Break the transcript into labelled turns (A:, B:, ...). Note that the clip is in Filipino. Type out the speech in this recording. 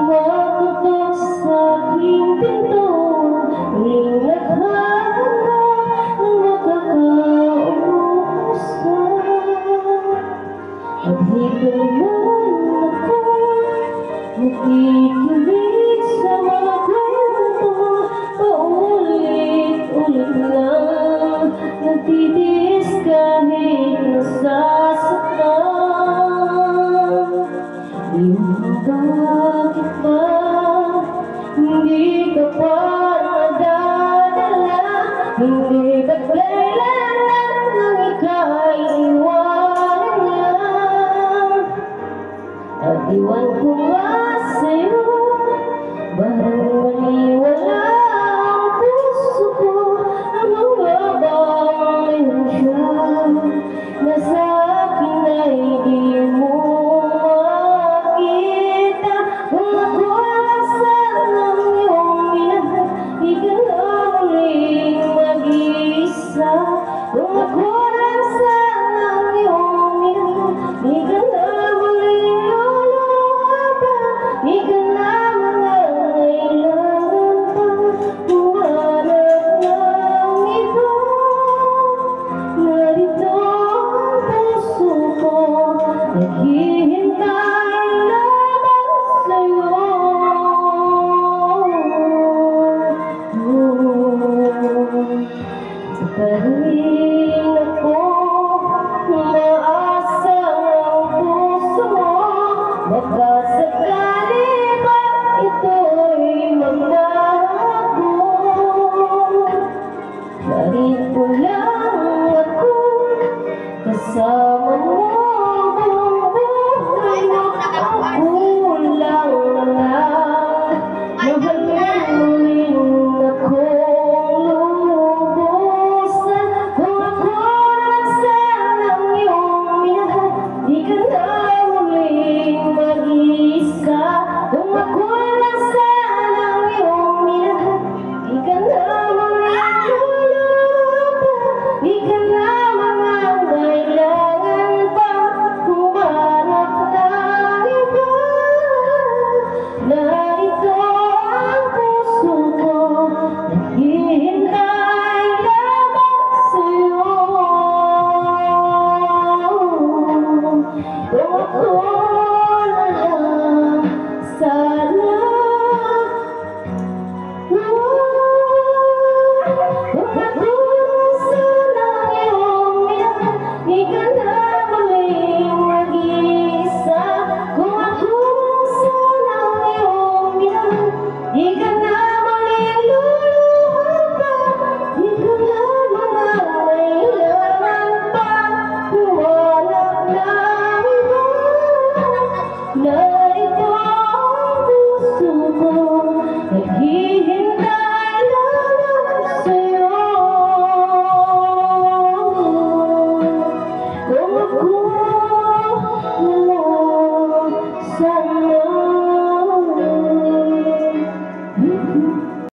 A: Matutok sa aking pinto, muling naghahanap ng makakauusan. At dito naman ako, nakikinig sa mga kwento, paulit-ulit lang, nagtitiis kahit nasasaktan. Bakit ba hindi ka pa nadadala? Hindi ba't kailangan nang ika'y iwanan niya? At iwan ko nga sa'yo, parang maniwala ang puso ko. Ano nga bang mayroon siya na sa akin ay di mo makita? Kung ako lang sanang iyong minahal, di ka na muling mag-iisa. Kung ako lang sanang iyong minahal, di ka na muling luluha pa. Di ka na mangangailangan pa humanap ng iba. Narito ang puso ko, naghihintay lamang sa'yo. Sa paling ako, umaasa ang puso mo. Baka sakali ba ito'y magbago? Narito lang ako, kasama mo buong buhay mo. Ako lang naman, mahalin akong lubusan. Kung ako lang sanang iyong minahal, di ka na muling mag-isa. Kung ako lang sanang iyong minahal, di ka na muling luluha pa. Di ka na mangangailangan pa humanap ng iba. Narito ang puso ko, naghihintay lamang sa'yo. Kung ako na lang sana, kung ako lang sanang iyong minahal, di ka na muling mag-iisa. Kung ako lang sanang iyong minahal, di ka na muling luluha pa. Di ka na mangangailangan pa humanap ng iba.